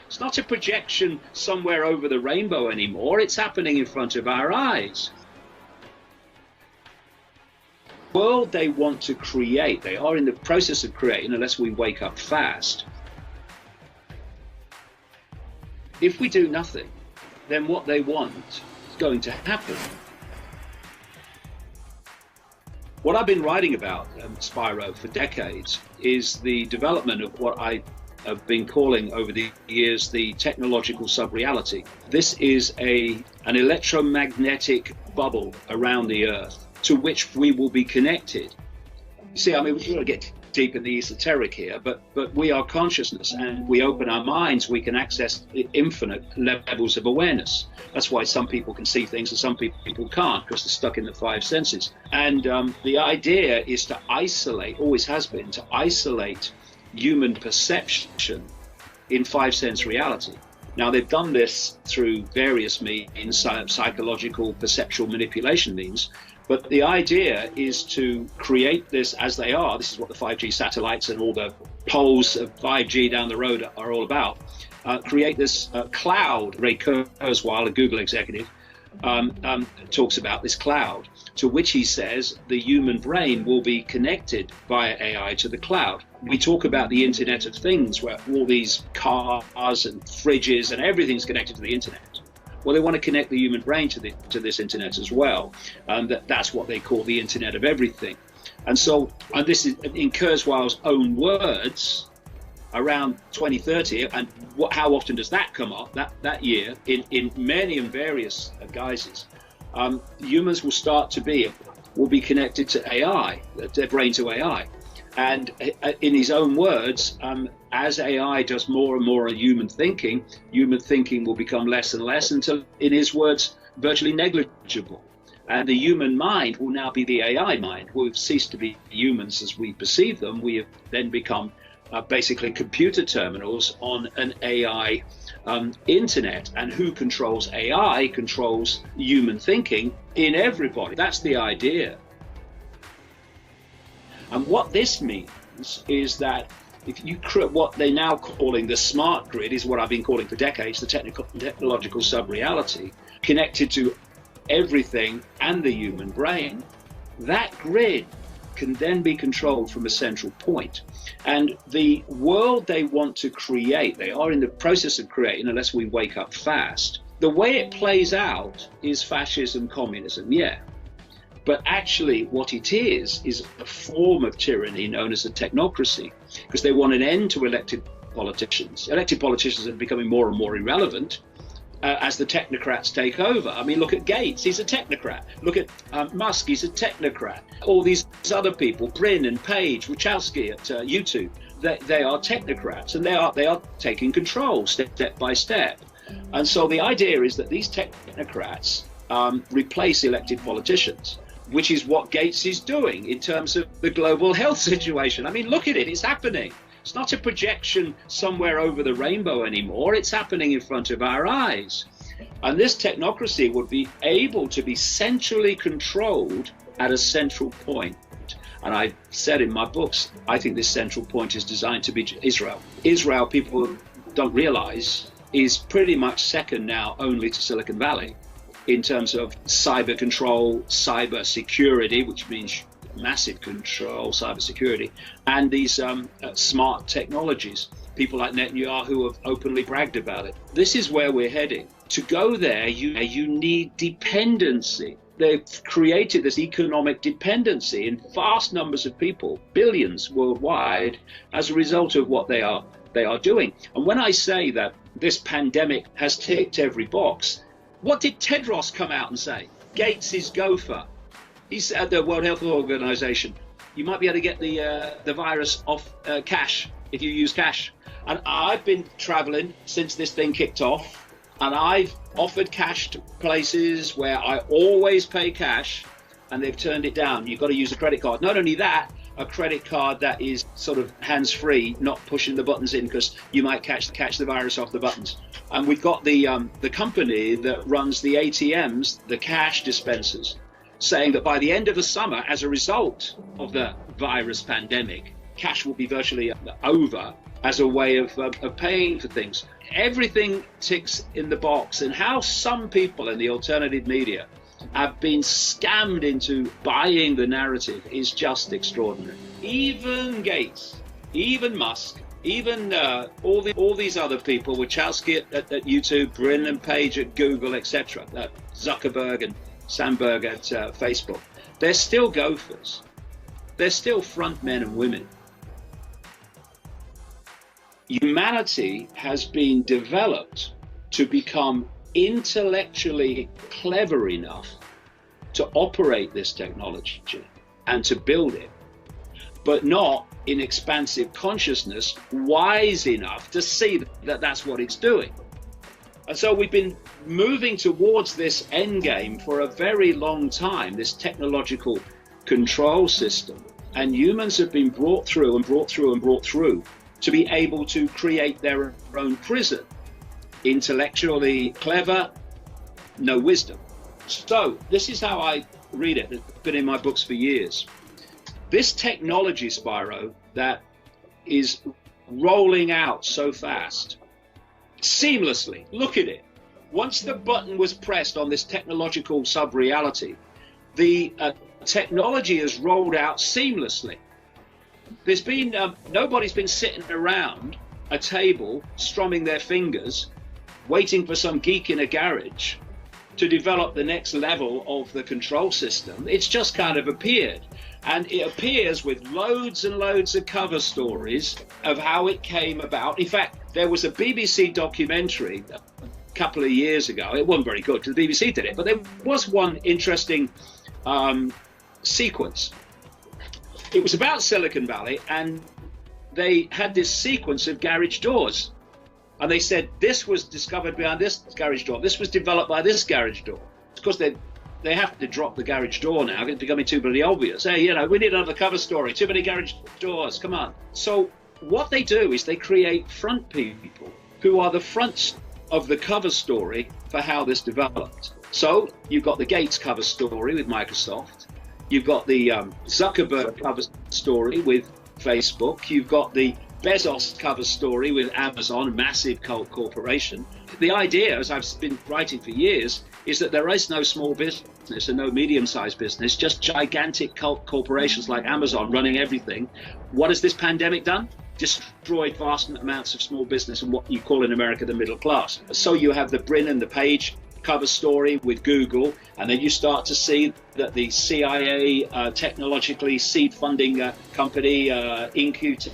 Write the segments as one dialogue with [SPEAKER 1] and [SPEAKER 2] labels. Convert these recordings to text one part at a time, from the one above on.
[SPEAKER 1] It's not a projection somewhere over the rainbow anymore. It's happening in front of our eyes. The world they want to create, they are in the process of creating, unless we wake up fast. If we do nothing, then what they want is going to happen. What I've been writing about, Spyro, for decades is the development of what I have been calling over the years the technological sub-reality. This is an electromagnetic bubble around the Earth to which we will be connected. See, I mean, we're going to get deep in the esoteric here, but we are consciousness, and we open our minds, we can access infinite levels of awareness. That's why some people can see things and some people can't, because they're stuck in the five senses. And the idea is to isolate, always has been, to isolate human perception in five-sense reality. Now, they've done this through various means, psychological, perceptual manipulation means, but the idea is to create this as they are. This is what the 5G satellites and all the poles of 5G down the road are all about. Create this cloud. Ray Kurzweil, a Google executive, talks about this cloud, to which he says the human brain will be connected via AI to the cloud. We talk about the Internet of Things, where all these cars and fridges and everything's connected to the internet. Well, they want to connect the human brain to this internet as well. That's what they call the Internet of Everything. And so, and this is in Kurzweil's own words, around 2030, and how often does that come up that year in many and various guises? Humans will be connected to AI, their brain to AI. And in his own words, as AI does more and more human thinking will become less and less until, in his words, virtually negligible. And the human mind will now be the AI mind. We've ceased to be humans as we perceive them. We have then become basically computer terminals on an AI internet. And who controls AI controls human thinking in everybody. That's the idea. And what this means is that if you create what they're now calling the smart grid, is what I've been calling for decades, the technological sub-reality, connected to everything and the human brain, that grid can then be controlled from a central point. And the world they want to create, they are in the process of creating, unless we wake up fast. The way it plays out is fascism, communism, yeah. But actually what it is a form of tyranny known as a technocracy, because they want an end to elected politicians. Elected politicians are becoming more and more irrelevant as the technocrats take over. I mean, look at Gates, he's a technocrat. Look at Musk, he's a technocrat. All these other people, Brin and Page, Wachowski at YouTube, they are technocrats, and they are taking control step by step. And so the idea is that these technocrats replace elected politicians, which is what Gates is doing in terms of the global health situation. I mean, look at it, it's happening. It's not a projection somewhere over the rainbow anymore. It's happening in front of our eyes. And this technocracy would be able to be centrally controlled at a central point. And I said in my books, I think this central point is designed to be Israel. Israel, people don't realize, is pretty much second now only to Silicon Valley in terms of cyber control, cyber security, which means massive control, cyber security, and these smart technologies. People like Netanyahu have openly bragged about it. This is where we're heading. To go there, you need dependency. They've created this economic dependency in vast numbers of people, billions worldwide, as a result of what they are doing. And when I say that this pandemic has ticked every box, what did Tedros come out and say? Gates' gopher. He's at the World Health Organization. You might be able to get the virus off cash if you use cash. And I've been traveling since this thing kicked off, and I've offered cash to places where I always pay cash, and they've turned it down. You've got to use a credit card. Not only that, a credit card that is sort of hands-free, not pushing the buttons in, because you might catch the virus off the buttons. And we've got the company that runs the ATMs, the cash dispensers, saying that by the end of the summer, as a result of the virus pandemic, cash will be virtually over. as a way of paying for things. Everything ticks in the box, and how some people in the alternative media have been scammed into buying the narrative is just extraordinary. Even Gates, even Musk, even all these other people, Wachowski at YouTube, Brin and Page at Google, etc., Zuckerberg and Sandberg at Facebook, they're still gophers. They're still front men and women. Humanity has been developed to become intellectually clever enough to operate this technology and to build it, but not in expansive consciousness wise enough to see that that's what it's doing. And so we've been moving towards this end game for a very long time, this technological control system, and humans have been brought through and brought through and brought through to be able to create their own prison. Intellectually clever, no wisdom. So this is how I read it. It's been in my books for years. This technology, Spyro, that is rolling out so fast, seamlessly, look at it. Once the button was pressed on this technological sub-reality, the technology has rolled out seamlessly. There's been, nobody's been sitting around a table, strumming their fingers, waiting for some geek in a garage to develop the next level of the control system. It's just kind of appeared. And it appears with loads and loads of cover stories of how it came about. In fact, there was a BBC documentary a couple of years ago. It wasn't very good because the BBC did it, but there was one interesting sequence. It was about Silicon Valley, and they had this sequence of garage doors. And they said, this was discovered behind this garage door. This was developed by this garage door. Of course, they have to drop the garage door now. It's becoming too bloody obvious. Hey, you know, we need another cover story. Too many garage doors. Come on. So what they do is they create front people who are the fronts of the cover story for how this developed. So you've got the Gates cover story with Microsoft. You've got the Zuckerberg cover story with Facebook. You've got the Bezos cover story with Amazon, a massive cult corporation. The idea, as I've been writing for years, is that there is no small business and no medium-sized business, just gigantic cult corporations like Amazon running everything. What has this pandemic done? Destroyed vast amounts of small business and what you call in America the middle class. So you have the Brin and the Page cover story with Google, and then you start to see that the CIA technologically seed funding company, Icke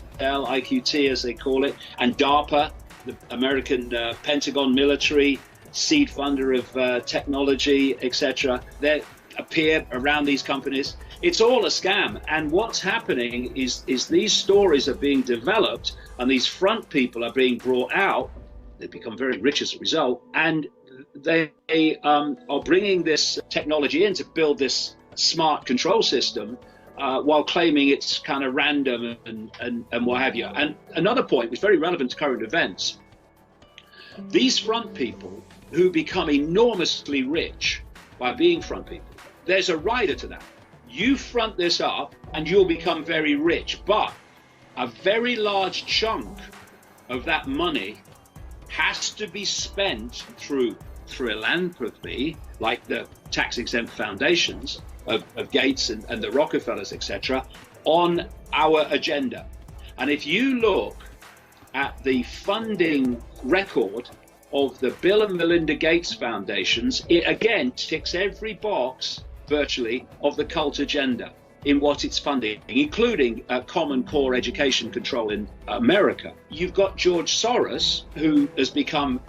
[SPEAKER 1] as they call it, and DARPA, the American Pentagon military seed funder of technology, etc. They appear around these companies. It's all a scam. And what's happening is these stories are being developed, and these front people are being brought out. They become very rich as a result, and they are bringing this technology in to build this smart control system while claiming it's kind of random and what have you. And another point, which is very relevant to current events, these front people who become enormously rich by being front people, there's a rider to that. You front this up and you'll become very rich, but a very large chunk of that money has to be spent through philanthropy, like the tax-exempt foundations of Gates and the Rockefellers, etc., on our agenda. And if you look at the funding record of the Bill and Melinda Gates foundations, it again ticks every box virtually of the cult agenda in what it's funding, including Common Core education control in America. You've got George Soros, who has become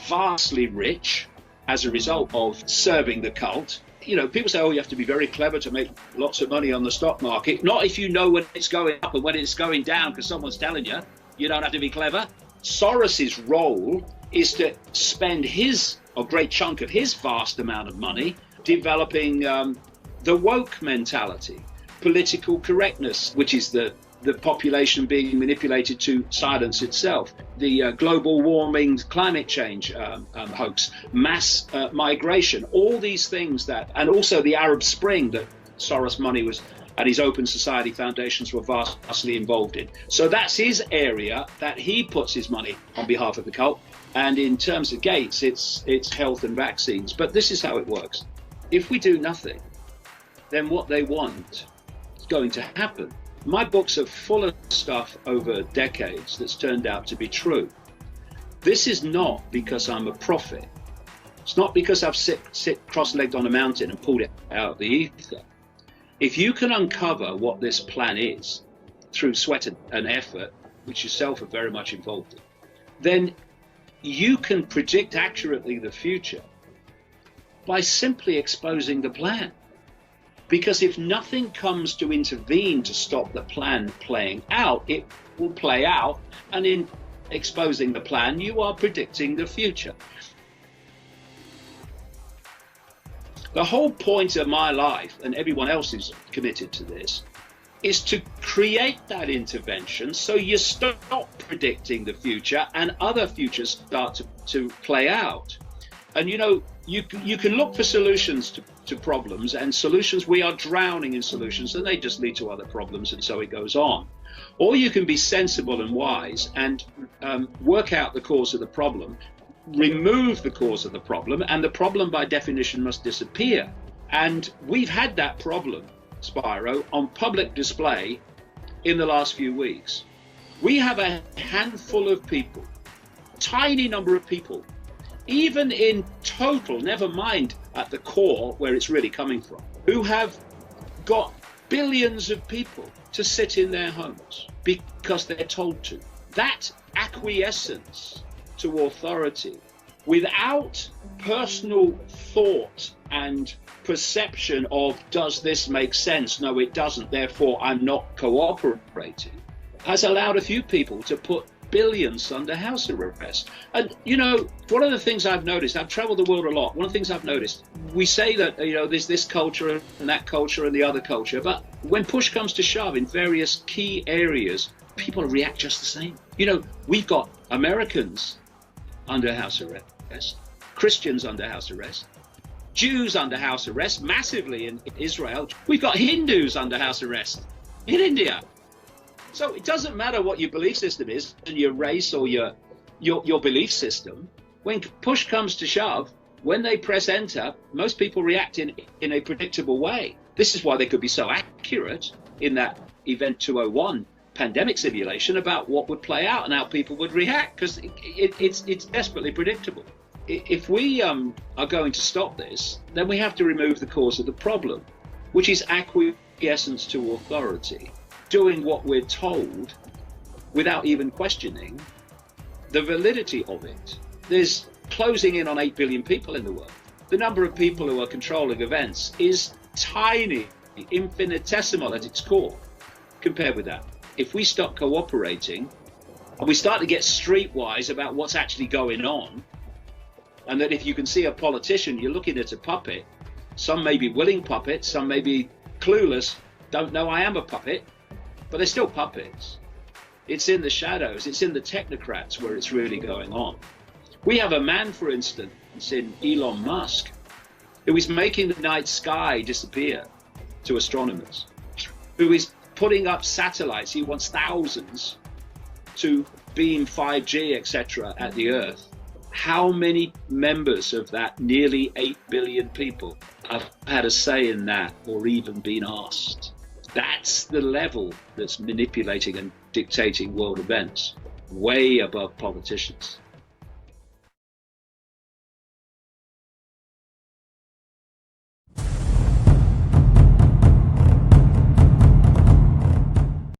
[SPEAKER 1] vastly rich as a result of serving the cult. You know, people say, oh, you have to be very clever to make lots of money on the stock market. Not if you know when it's going up and when it's going down because someone's telling you. You don't have to be clever. Soros's role is to spend a great chunk of his vast amount of money developing the woke mentality, political correctness, which is the population being manipulated to silence itself, the global warming, climate change hoax, mass migration, all these things and also the Arab Spring that Soros money was and his Open Society foundations were vastly involved in. So that's his area that he puts his money on behalf of the cult. And in terms of Gates, it's health and vaccines. But this is how it works. If we do nothing, then what they want is going to happen. My books are full of stuff over decades that's turned out to be true. This is not because I'm a prophet. It's not because I've sit cross-legged on a mountain and pulled it out of the ether. If you can uncover what this plan is through sweat and effort, which yourself are very much involved in, then you can predict accurately the future by simply exposing the plan. Because if nothing comes to intervene to stop the plan playing out, it will play out, and in exposing the plan, you are predicting the future. The whole point of my life, and everyone else who's committed to this, is to create that intervention so you stop predicting the future and other futures start to play out. And you know, you can look for solutions to problems, and solutions, we are drowning in solutions, and they just lead to other problems, and so it goes on. Or you can be sensible and wise and work out the cause of the problem, remove the cause of the problem, and the problem by definition must disappear. And we've had that problem, Spyro, on public display in the last few weeks. We have a handful of people, tiny number of people, even in total, never mind at the core where it's really coming from, who have got billions of people to sit in their homes because they're told to. That acquiescence to authority without personal thought and perception of, does this make sense? No, it doesn't, therefore I'm not cooperating, has allowed a few people to put billions under house arrest. And you know, one of the things I've noticed, I've traveled the world a lot, one of the things I've noticed, we say that, you know, there's this culture and that culture and the other culture, but when push comes to shove in various key areas, people react just the same. You know, we've got Americans under house arrest, Christians under house arrest, Jews under house arrest massively in Israel. We've got Hindus under house arrest in India. So it doesn't matter what your belief system is and your race or your belief system. When push comes to shove, when they press enter, most people react in a predictable way. This is why they could be so accurate in that Event 201 pandemic simulation about what would play out and how people would react, because it's desperately predictable. If we are going to stop this, then we have to remove the cause of the problem, which is acquiescence to authority, doing what we're told without even questioning the validity of it. There's closing in on 8 billion people in the world. The number of people who are controlling events is tiny, infinitesimal at its core compared with that. If we stop cooperating and we start to get streetwise about what's actually going on, and that if you can see a politician, you're looking at a puppet. Some may be willing puppets, some may be clueless, don't know I am a puppet, but they're still puppets. It's in the shadows, it's in the technocrats where it's really going on. We have a man, for instance, in Elon Musk, who is making the night sky disappear to astronomers, who is putting up satellites. He wants thousands to beam 5G, etc. at the Earth. How many members of that nearly 8 billion people have had a say in that or even been asked? That's the level that's manipulating and dictating world events, way above politicians.